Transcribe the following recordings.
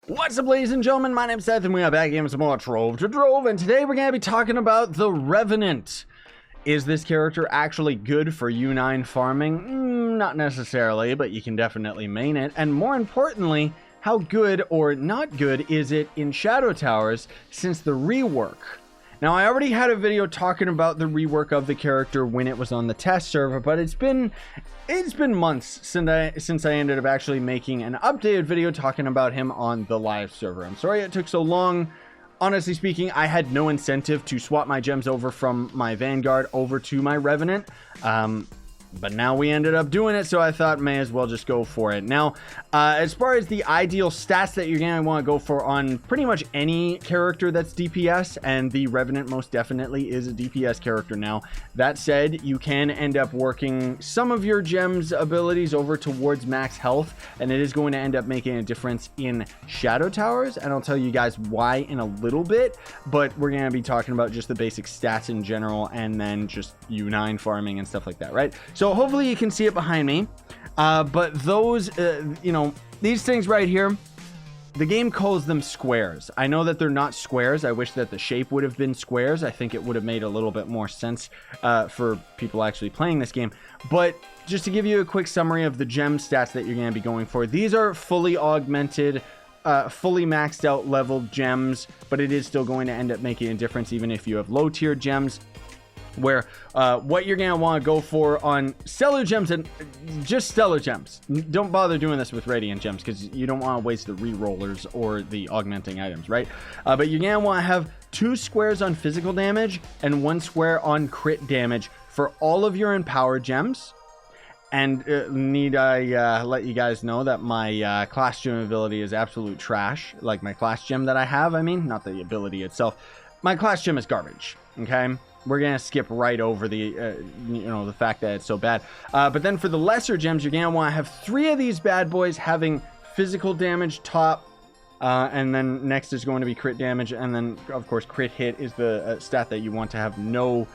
What's up, ladies and gentlemen? My name's Seth, and we are back in some more Trove to Drove, and today we're going to be talking about the Revenant. Is this character actually good for U9 farming? Not necessarily, but you can definitely main it. And more importantly, how good or not good is it in Shadow Towers since the rework? Now, I already had a video talking about the rework of the character when it was on the test server, but it's been months since I ended up actually making an updated video talking about him on the live server. I'm sorry it took so long. Honestly speaking, I had no incentive to swap my gems over from my Vanguard over to my Revenant. But now we ended up doing it, so I thought may as well just go for it. Now, as far as the ideal stats that you're going to want to go for on pretty much any character that's DPS, and the Revenant most definitely is a DPS character now. That said, you can end up working some of your gems abilities over towards max health, and it is going to end up making a difference in Shadow Towers, and I'll tell you guys why in a little bit, but we're going to be talking about just the basic stats in general, and then just U9 farming and stuff like that, right? So hopefully you can see it behind me, but those, these things right here, the game calls them squares. I know that they're not squares. I wish that the shape would have been squares. I think it would have made a little bit more sense for people actually playing this game. But just to give you a quick summary of the gem stats that you're going to be going for, these are fully augmented, fully maxed out leveled gems, but it is still going to end up making a difference even if you have low tier gems. Where what you're gonna want to go for on stellar gems, and just stellar gems, don't bother doing this with radiant gems because you don't want to waste the re-rollers or the augmenting items, right? But you're gonna want to have 2 squares on physical damage and 1 square on crit damage for all of your empowered gems. And need I let you guys know that my class gem ability is absolute trash. Like my class gem that I have, I mean, not the ability itself. My class gem is garbage, okay? We're going to skip right over the, the fact that it's so bad. But then for the lesser gems, you're going to want to have 3 of these bad boys having physical damage top. And then next is going to be crit damage. And then, of course, crit hit is the stat that you want to have no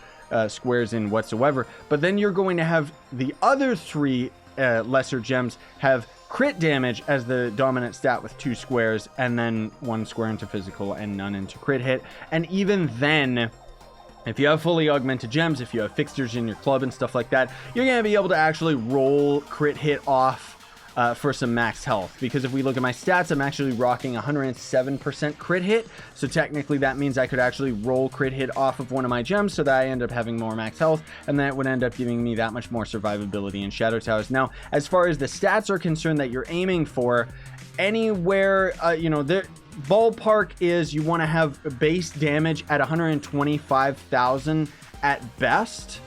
squares in whatsoever. But then you're going to have the other 3 lesser gems have crit damage as the dominant stat with 2 squares. And then 1 square into physical and none into crit hit. And even then, if you have fully augmented gems, if you have fixtures in your club and stuff like that, you're going to be able to actually roll crit hit off for some max health. Because if we look at my stats, I'm actually rocking 107% crit hit. So technically that means I could actually roll crit hit off of one of my gems so that I end up having more max health. And that would end up giving me that much more survivability in Shadow Towers. Now, as far as the stats are concerned that you're aiming for, anywhere, the ballpark is you want to have base damage at 125,000 at best.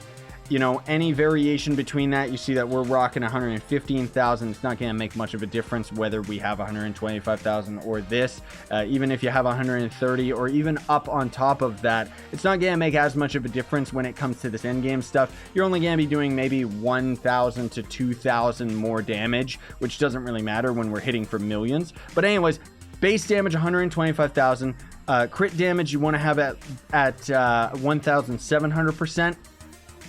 Any variation between that, you see that we're rocking 115,000. It's not going to make much of a difference whether we have 125,000 or this. Even if you have 130 or even up on top of that, it's not going to make as much of a difference when it comes to this end game stuff. You're only going to be doing maybe 1,000 to 2,000 more damage, which doesn't really matter when we're hitting for millions. But anyways, base damage 125,000. Crit damage you want to have at 1,700%.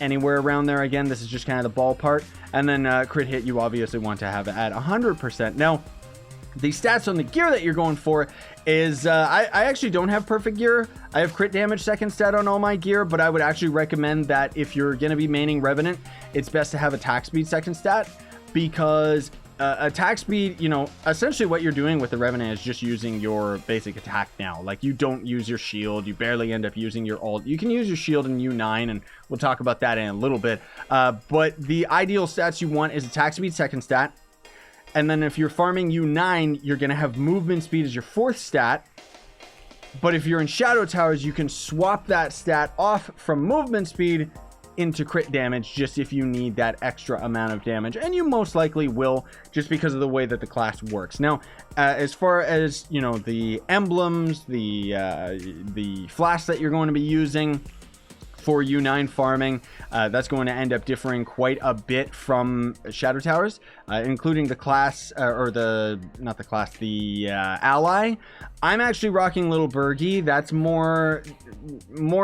Anywhere around there. Again, this is just kind of the ballpark. And then crit hit you obviously want to have at 100%. Now, the stats on the gear that you're going for is I actually don't have perfect gear. I have crit damage second stat on all my gear, but I would actually recommend that if you're going to be maining Revenant, it's best to have attack speed second stat, because attack speed, essentially what you're doing with the Revenant is just using your basic attack now. Like, you don't use your shield. You barely end up using your ult. You can use your shield in U9, and we'll talk about that in a little bit. But the ideal stats you want is attack speed second stat. And then if you're farming U9, you're going to have movement speed as your 4th stat. But if you're in Shadow Towers, you can swap that stat off from movement speed into crit damage, just if you need that extra amount of damage, and you most likely will, just because of the way that the class works. Now, as far as the emblems, the flasks that you're going to be using for U9 farming, that's going to end up differing quite a bit from Shadow Towers, including the class, the ally. I'm actually rocking Little Bergie. That's more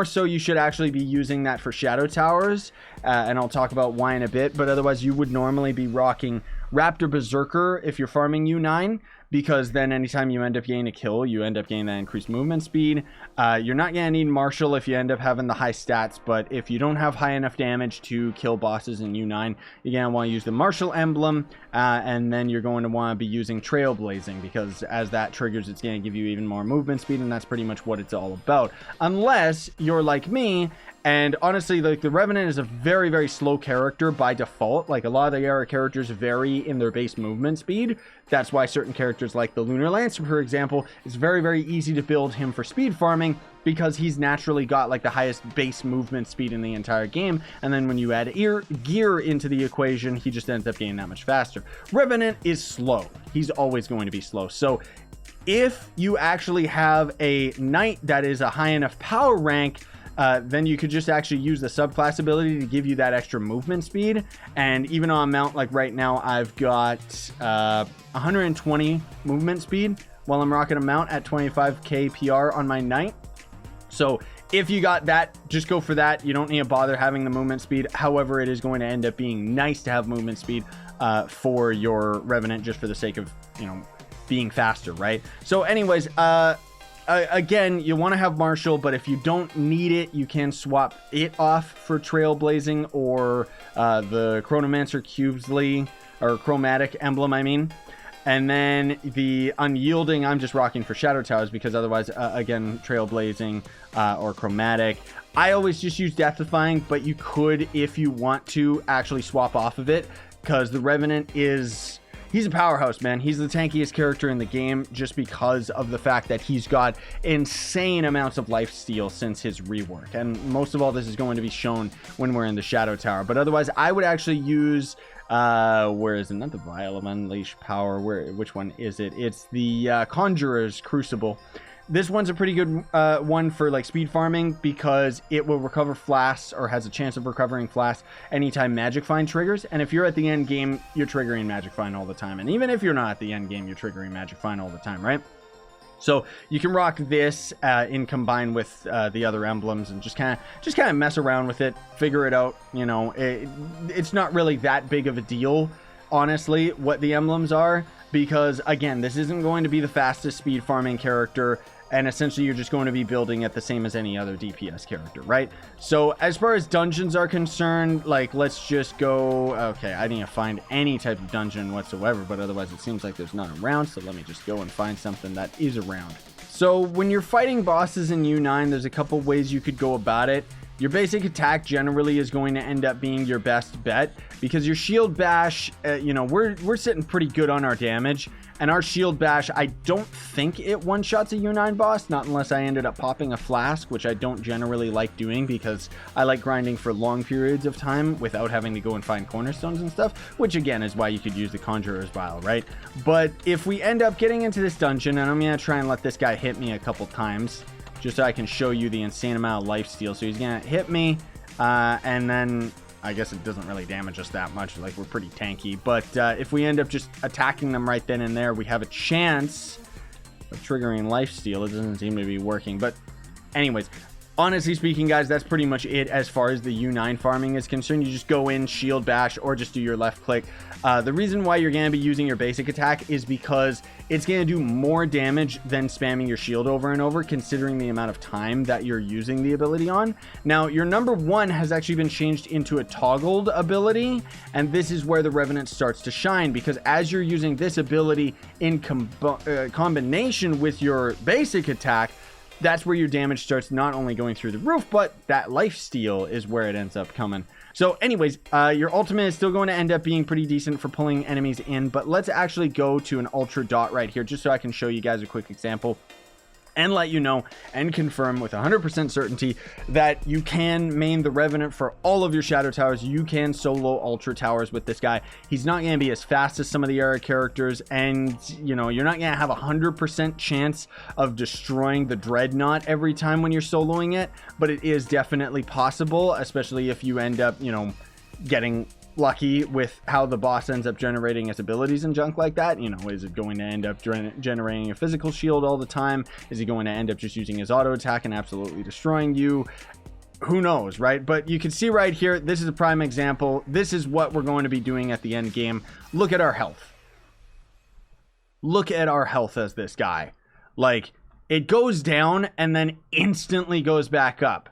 so you should actually be using that for Shadow Towers, and I'll talk about why in a bit, but otherwise you would normally be rocking Raptor Berserker if you're farming U9, because then anytime you end up getting a kill, you end up getting that increased movement speed. You're not going to need Martial if you end up having the high stats, but if you don't have high enough damage to kill bosses in U9, you're going to want to use the Martial emblem, and then you're going to want to be using Trailblazing, because as that triggers, it's going to give you even more movement speed, and that's pretty much what it's all about. Unless you're like me, and honestly, like, the Revenant is a very, very slow character by default. Like, a lot of the era characters vary in their base movement speed. That's why certain characters like the Lunar Lancer, for example, it's very, very easy to build him for speed farming, because he's naturally got like the highest base movement speed in the entire game. And then when you add gear into the equation, he just ends up getting that much faster. Revenant is slow. He's always going to be slow. So if you actually have a knight that is a high enough power rank, then you could just actually use the subclass ability to give you that extra movement speed. And even on mount, like right now, I've got 120 movement speed while I'm rocking a mount at 25k PR on my knight. So if you got that, just go for that. You don't need to bother having the movement speed. However, it is going to end up being nice to have movement speed for your Revenant, just for the sake of, you know, being faster, right? So anyways, again, you want to have Martial, but if you don't need it, you can swap it off for Trailblazing or the Chronomancer Cubesley, or Chromatic emblem, I mean. And then the Unyielding, I'm just rocking for Shadow Towers, because otherwise, again, Trailblazing or Chromatic. I always just use Death-defying, but you could, if you want to, actually swap off of it, because the Revenant is... he's a powerhouse, man. He's the tankiest character in the game, just because of the fact that he's got insane amounts of lifesteal since his rework. And most of all this is going to be shown when we're in the Shadow Tower. But otherwise, I would actually use... where is it? Not the Vial of Unleashed Power. Which one is it? It's the Conjurer's Crucible. This one's a pretty good one for like speed farming, because it will recover flasks, or has a chance of recovering flasks anytime Magic Find triggers. And if you're at the end game, you're triggering Magic Find all the time. And even if you're not at the end game, you're triggering Magic Find all the time, right? So you can rock this in combined with the other emblems, and just kind of mess around with it, figure it out. You know, it's not really that big of a deal, honestly, what the emblems are, because again, this isn't going to be the fastest speed farming character, and essentially you're just going to be building it the same as any other DPS character, right? So as far as dungeons are concerned, like, let's just go... okay, I need to find any type of dungeon whatsoever, but otherwise it seems like there's none around, so let me just go and find something that is around. So when you're fighting bosses in U9, there's a couple ways you could go about it. Your basic attack generally is going to end up being your best bet, because your shield bash, you know, we're sitting pretty good on our damage, and our shield bash, I don't think it one-shots a U9 boss, not unless I ended up popping a flask, which I don't generally like doing, because I like grinding for long periods of time without having to go and find cornerstones and stuff, which again is why you could use the Conjurer's Vial, right? But if we end up getting into this dungeon, and I'm going to try and let this guy hit me a couple times, just so I can show you the insane amount of lifesteal. So he's going to hit me, and then I guess it doesn't really damage us that much. Like, we're pretty tanky. But if we end up just attacking them right then and there, we have a chance of triggering lifesteal. It doesn't seem to be working. But anyways, honestly speaking, guys, that's pretty much it as far as the U9 farming is concerned. You just go in, shield bash, or just do your left click. The reason why you're going to be using your basic attack is because it's going to do more damage than spamming your shield over and over, considering the amount of time that you're using the ability on. Now, your number 1 has actually been changed into a toggled ability, and this is where the Revenant starts to shine, because as you're using this ability in combination with your basic attack, that's where your damage starts not only going through the roof, but that lifesteal is where it ends up coming. So anyways, your ultimate is still going to end up being pretty decent for pulling enemies in, but let's actually go to an ultra dot right here, just so I can show you guys a quick example and let you know and confirm with 100% certainty that you can main the Revenant for all of your Shadow Towers. You can solo Ultra Towers with this guy. He's not going to be as fast as some of the era characters, and you know, you're not going to have 100% chance of destroying the Dreadnought every time when you're soloing it, but it is definitely possible, especially if you end up, you know, getting lucky with how the boss ends up generating his abilities and junk like that. You know, is it going to end up generating a physical shield all the time? Is he going to end up just using his auto attack and absolutely destroying you? Who knows, right? But you can see right here, this is a prime example. This is what we're going to be doing at the end game. Look at our health. look at our health as this guy. Like, it goes down and then instantly goes back up.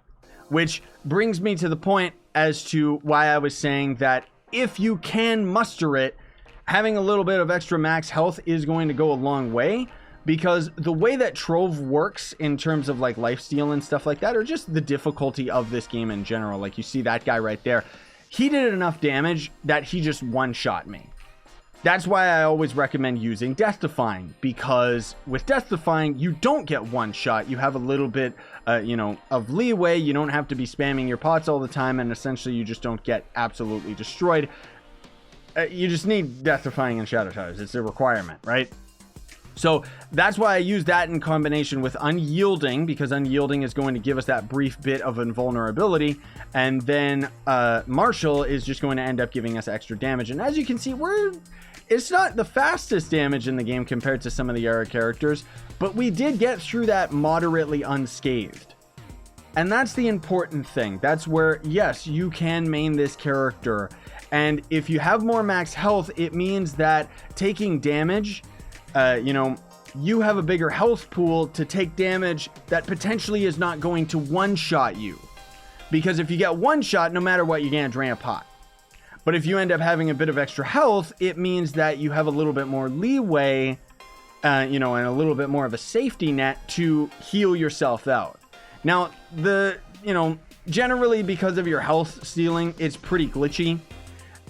Which brings me to the point as to why I was saying that if you can muster it, having a little bit of extra max health is going to go a long way. Because the way that Trove works in terms of like lifesteal and stuff like that, or just the difficulty of this game in general, like you see that guy right there, he did enough damage that he just one-shot me. That's why I always recommend using Death Defying, because with Death Defying, you don't get one shot. You have a little bit, of leeway. You don't have to be spamming your pots all the time, and essentially you just don't get absolutely destroyed. You just need Death Defying and Shadow Towers. It's a requirement, right? So that's why I use that in combination with Unyielding, because Unyielding is going to give us that brief bit of invulnerability, and then Martial is just going to end up giving us extra damage. And as you can see, it's not the fastest damage in the game compared to some of the other characters, but we did get through that moderately unscathed. And that's the important thing. That's where, yes, you can main this character, and if you have more max health, it means that taking damage, you have a bigger health pool to take damage that potentially is not going to one-shot you. Because if you get one shot, no matter what, you're going to drain a pot. But if you end up having a bit of extra health, it means that you have a little bit more leeway, and a little bit more of a safety net to heal yourself out. Now, generally because of your health stealing, it's pretty glitchy.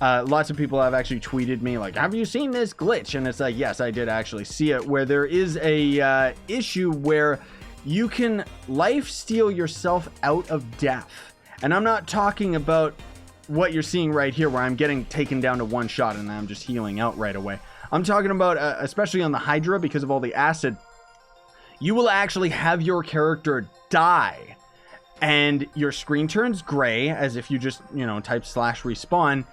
Lots of people have actually tweeted me like, have you seen this glitch? And it's like, yes, I did actually see it, where there is a issue where you can life steal yourself out of death. And I'm not talking about what you're seeing right here, where I'm getting taken down to one shot and I'm just healing out right away. I'm talking about, especially on the Hydra, because of all the acid, you will actually have your character die and your screen turns gray, as if you just, type /respawn,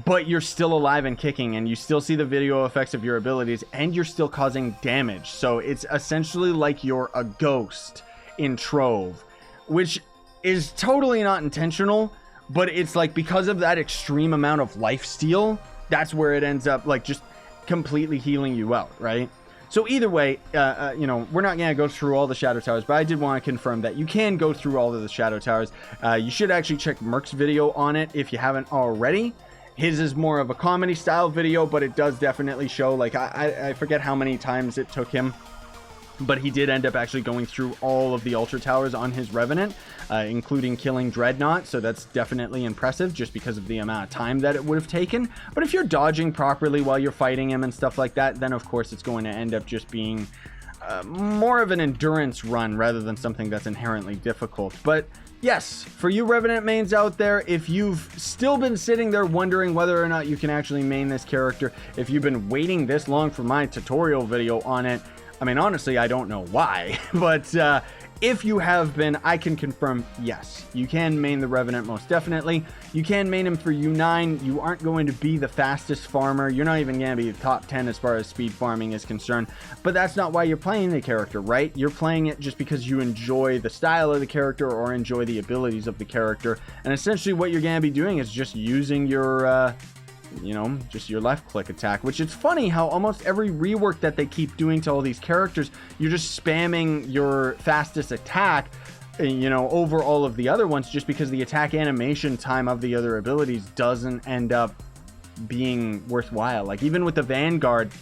but you're still alive and kicking, and you still see the video effects of your abilities, and you're still causing damage. So it's essentially like you're a ghost in Trove, which is totally not intentional, but it's like, because of that extreme amount of life steal, that's where it ends up like just completely healing you out, right? So either way, we're not going to go through all the Shadow Towers, but I did want to confirm that you can go through all of the Shadow Towers. You should actually check Merc's video on it if you haven't already. His is more of a comedy style video, but it does definitely show, like, I forget how many times it took him, but he did end up actually going through all of the Ultra Towers on his Revenant, including killing Dreadnought, so that's definitely impressive just because of the amount of time that it would have taken. But if you're dodging properly while you're fighting him and stuff like that, then of course it's going to end up just being more of an endurance run rather than something that's inherently difficult. But yes, for you Revenant mains out there, if you've still been sitting there wondering whether or not you can actually main this character, if you've been waiting this long for my tutorial video on it, I mean, honestly, I don't know why, but if you have been, I can confirm, yes, you can main the Revenant most definitely. You can main him for U9. You aren't going to be the fastest farmer. You're not even going to be top 10 as far as speed farming is concerned, but that's not why you're playing the character, right? You're playing it just because you enjoy the style of the character or enjoy the abilities of the character, and essentially what you're going to be doing is just using your just your left click attack, which it's funny how almost every rework that they keep doing to all these characters, you're just spamming your fastest attack, over all of the other ones, just because the attack animation time of the other abilities doesn't end up being worthwhile. Like, even with the Vanguard,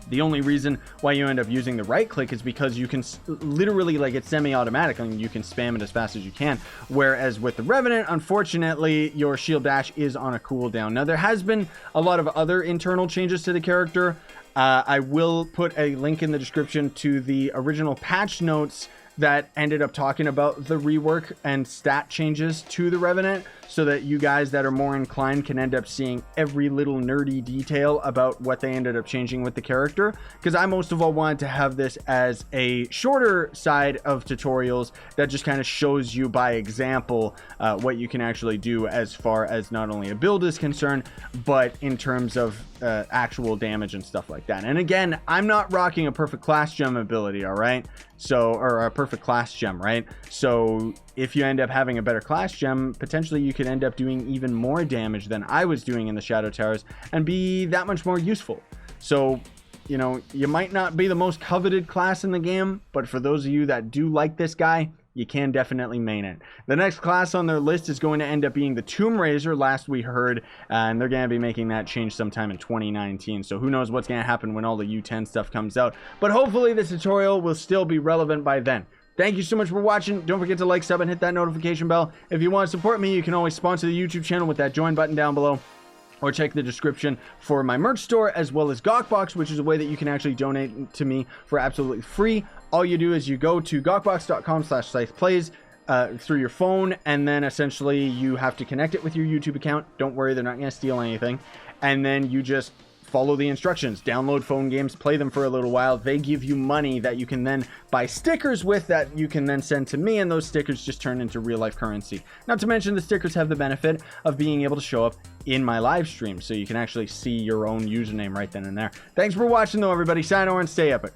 the only reason why you end up using the right click is because you can literally, like, it's semi-automatic and you can spam it as fast as you can. Whereas with the Revenant, unfortunately, your shield dash is on a cooldown. Now, there has been a lot of other internal changes to the character. I will put a link in the description to the original patch notes that ended up talking about the rework and stat changes to the Revenant, so that you guys that are more inclined can end up seeing every little nerdy detail about what they ended up changing with the character. Because I most of all wanted to have this as a shorter side of tutorials that just kind of shows you by example what you can actually do as far as not only a build is concerned, but in terms of actual damage and stuff like that. And again, I'm not rocking a perfect class gem ability, all right? So, or a perfect class gem, right? So if you end up having a better class gem, potentially you could end up doing even more damage than I was doing in the Shadow Towers and be that much more useful. So you know, you might not be the most coveted class in the game, but for those of you that do like this guy, you can definitely main it. The next class on their list is going to end up being the Tomb Raiser, last we heard, and they're going to be making that change sometime in 2019. So who knows what's going to happen when all the U10 stuff comes out. But hopefully this tutorial will still be relevant by then. Thank you so much for watching. Don't forget to like, sub, and hit that notification bell. If you want to support me, you can always sponsor the YouTube channel with that join button down below, or check the description for my merch store, as well as Gawkbox, which is a way that you can actually donate to me for absolutely free. All you do is you go to gawkbox.com/scytheplays through your phone, and then essentially you have to connect it with your YouTube account. Don't worry, they're not going to steal anything. And then you just follow the instructions, download phone games, play them for a little while. They give you money that you can then buy stickers with, that you can then send to me, and those stickers just turn into real life currency. Not to mention the stickers have the benefit of being able to show up in my live stream, so you can actually see your own username right then and there. Thanks for watching though, everybody. Sign over and stay epic.